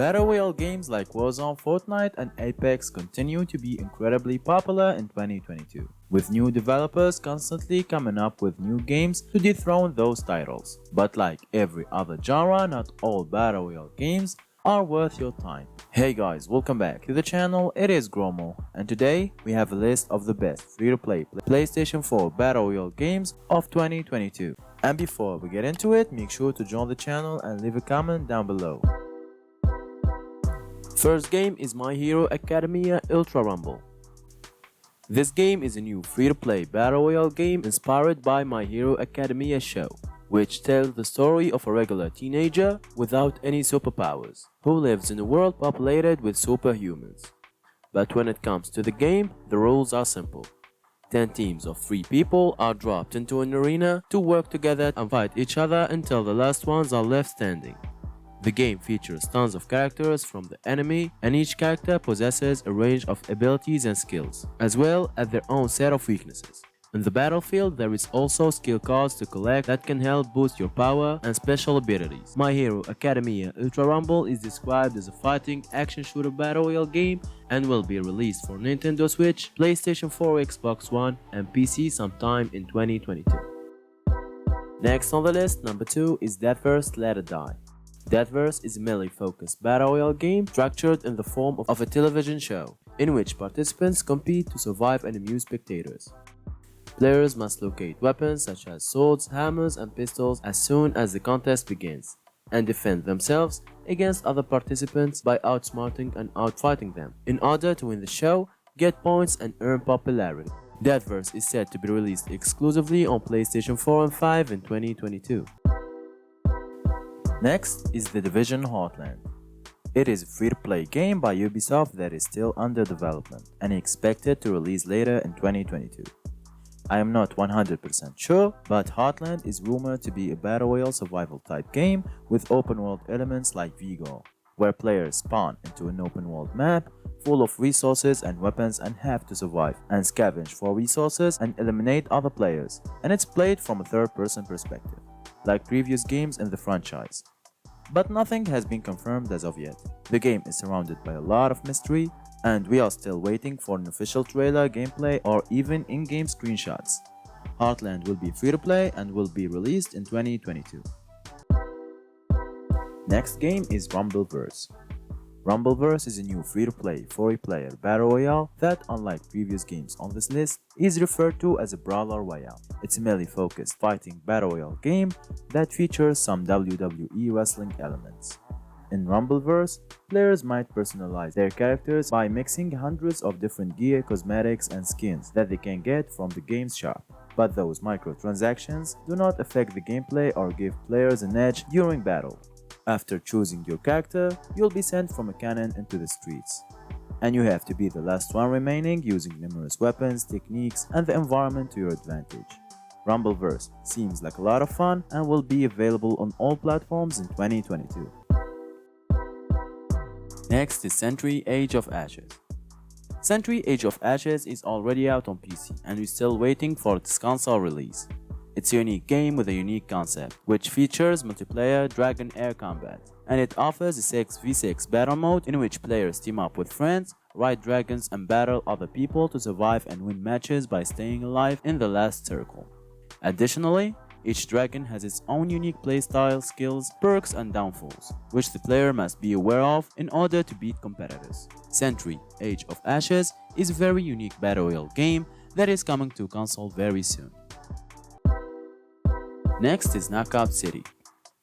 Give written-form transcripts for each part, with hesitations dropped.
Battle Royale games like Warzone, Fortnite, and Apex continue to be incredibly popular in 2022, with new developers constantly coming up with new games to dethrone those titles. But like every other genre, not all Battle Royale games are worth your time. Hey guys, welcome back to the channel. It is Gromo, and today we have a list of the best free-to-play PlayStation 4 Battle Royale games of 2022. And before we get into it, make sure to join the channel and leave a comment down below. First game is My Hero Academia Ultra Rumble. This game is a new free-to-play Battle Royale game inspired by My Hero Academia show, which tells the story of a regular teenager without any superpowers, who lives in a world populated with superhumans. But when it comes to the game, the rules are simple. 10 teams of 3 people are dropped into an arena to work together and fight each other until the last ones are left standing. The game features tons of characters from the enemy, and each character possesses a range of abilities and skills, as well as their own set of weaknesses. In the battlefield, there is also skill cards to collect that can help boost your power and special abilities. My Hero Academia Ultra Rumble is described as a fighting action shooter battle royale game and will be released for Nintendo Switch, PlayStation 4, Xbox One, and PC sometime in 2022. Next on the list, number 2 is Deathverse LIVEorDIE. Deathverse is a melee-focused battle royale game structured in the form of a television show, in which participants compete to survive and amuse spectators. Players must locate weapons such as swords, hammers, and pistols as soon as the contest begins, and defend themselves against other participants by outsmarting and outfighting them, in order to win the show, get points, and earn popularity. Deathverse is set to be released exclusively on PlayStation 4 and 5 in 2022. Next is the Division Heartland. It is a free-to-play game by Ubisoft that is still under development and expected to release later in 2022. I am not 100% sure, but Heartland is rumored to be a battle royale survival type game with open world elements like Vigor, where players spawn into an open world map full of resources and weapons and have to survive and scavenge for resources and eliminate other players, and it's played from a third-person perspective, like previous games in the franchise. But nothing has been confirmed as of yet. The game is surrounded by a lot of mystery, and we are still waiting for an official trailer, gameplay, or even in-game screenshots. Heartland will be free-to-play and will be released in 2022. Next game is Rumbleverse. Rumbleverse is a new free-to-play 4-player battle royale that, unlike previous games on this list, is referred to as a brawler royale. It's a melee-focused fighting battle royale game that features some WWE wrestling elements. In Rumbleverse, players might personalize their characters by mixing hundreds of different gear, cosmetics, and skins that they can get from the game's shop. But those microtransactions do not affect the gameplay or give players an edge during battle. After choosing your character, you'll be sent from a cannon into the streets, and you have to be the last one remaining using numerous weapons, techniques, and the environment to your advantage. Rumbleverse seems like a lot of fun and will be available on all platforms in 2022. Next is Sentry Age of Ashes. Sentry Age of Ashes is already out on PC, and we're still waiting for its console release. It's a unique game with a unique concept, which features multiplayer Dragon Air combat, and it offers a 6v6 battle mode in which players team up with friends, ride dragons, and battle other people to survive and win matches by staying alive in the last circle. Additionally, each dragon has its own unique playstyle, skills, perks, and downfalls, which the player must be aware of in order to beat competitors. Sentry Age of Ashes is a very unique battle royale game that is coming to console very soon. Next is Knockout City.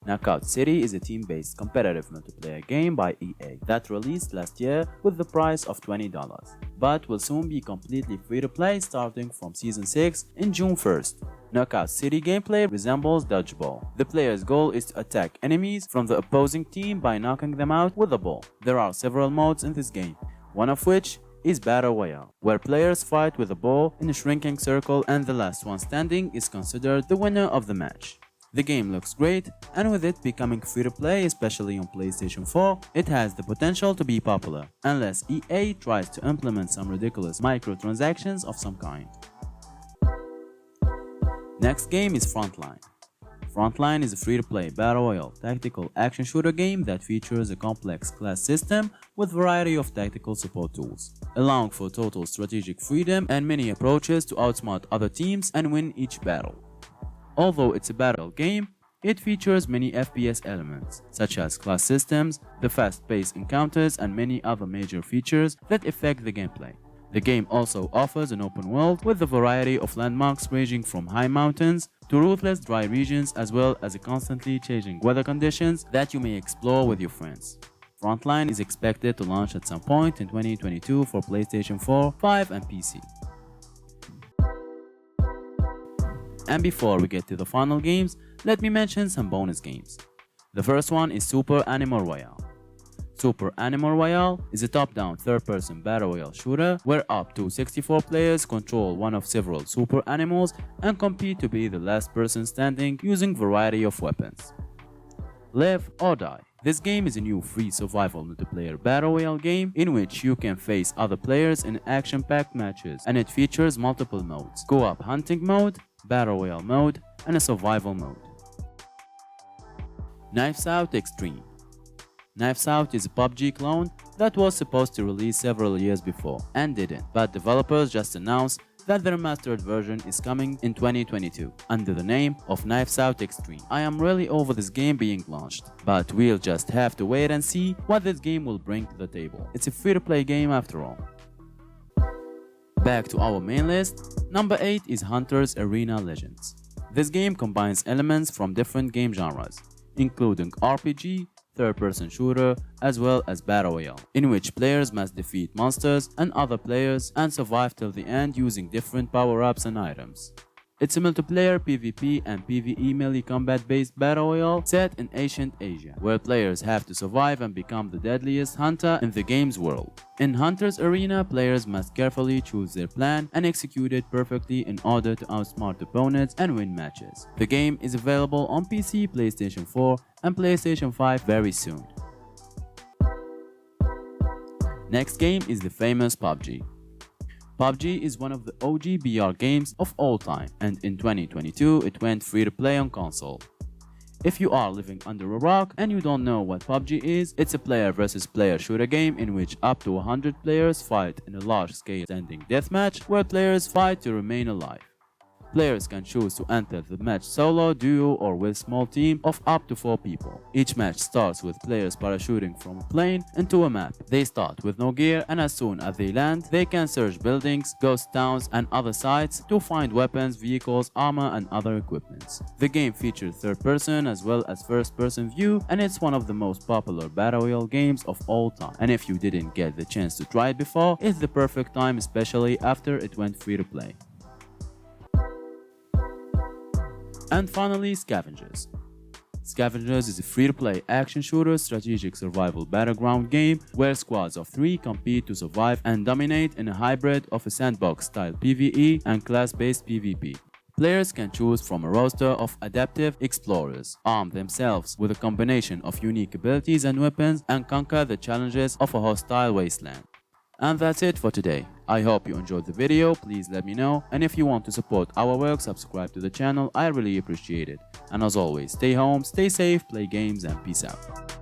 Knockout City is a team-based competitive multiplayer game by EA that released last year with the price of $20, but will soon be completely free-to-play starting from Season 6 in June 1st. Knockout City gameplay resembles dodgeball. The player's goal is to attack enemies from the opposing team by knocking them out with a ball. There are several modes in this game, one of which is Battle Royale, where players fight with a ball in a shrinking circle and the last one standing is considered the winner of the match. The game looks great, and with it becoming free-to-play, especially on PlayStation 4, it has the potential to be popular, unless EA tries to implement some ridiculous microtransactions of some kind. Next game is Frontline. Frontline is a free-to-play battle royale tactical action shooter game that features a complex class system with variety of tactical support tools, allowing for total strategic freedom and many approaches to outsmart other teams and win each battle. Although it's a battle game, it features many FPS elements, such as class systems, the fast-paced encounters, and many other major features that affect the gameplay. The game also offers an open world with a variety of landmarks ranging from high mountains to ruthless dry regions, as well as constantly changing weather conditions that you may explore with your friends. Frontline is expected to launch at some point in 2022 for PlayStation 4, 5 and PC. And before we get to the final games, let me mention some bonus games. The first one is Super Animal Royale. Super Animal Royale is a top-down third-person battle royale shooter where up to 64 players control one of several super animals and compete to be the last person standing using variety of weapons. Live or Die. This game is a new free survival multiplayer battle royale game in which you can face other players in action-packed matches, and it features multiple modes: co-op hunting mode, battle royale mode, and a survival mode. Knives Out Extreme. Knives Out is a PUBG clone that was supposed to release several years before and didn't, but developers just announced that the remastered version is coming in 2022 under the name of Knives Out Extreme. I am really over this game being launched, but we'll just have to wait and see what this game will bring to the table. It's a free-to-play game after all. Back to our main list, number 8 is Hunter's Arena Legends. This game combines elements from different game genres, including RPG, third-person shooter, as well as battle royale, in which players must defeat monsters and other players and survive till the end using different power-ups and items. It's a multiplayer PvP and PvE melee combat-based battle royale set in ancient Asia, where players have to survive and become the deadliest hunter in the game's world. In Hunter's Arena, players must carefully choose their plan and execute it perfectly in order to outsmart opponents and win matches. The game is available on PC, PlayStation 4, and PlayStation 5 very soon. Next game is the famous PUBG. PUBG is one of the OG BR games of all time, and in 2022 it went free to play on console. If you are living under a rock and you don't know what PUBG is, it's a player versus player shooter game in which up to 100 players fight in a large-scale standing deathmatch where players fight to remain alive. Players can choose to enter the match solo, duo, or with small team of up to 4 people. Each match starts with players parachuting from a plane into a map. They start with no gear, and as soon as they land, they can search buildings, ghost towns, and other sites to find weapons, vehicles, armor, and other equipments. The game features third-person as well as first-person view, and it's one of the most popular battle royale games of all time. And if you didn't get the chance to try it before, it's the perfect time, especially after it went free to play. And finally, Scavengers. Scavengers is a free-to-play action shooter strategic survival battleground game where squads of 3 compete to survive and dominate in a hybrid of a sandbox-style PvE and class-based PvP. Players can choose from a roster of adaptive explorers, arm themselves with a combination of unique abilities and weapons, and conquer the challenges of a hostile wasteland. And that's it for today. I hope you enjoyed the video. Please let me know, and if you want to support our work, subscribe to the channel. I really appreciate it. And as always, stay home, stay safe, play games, and peace out.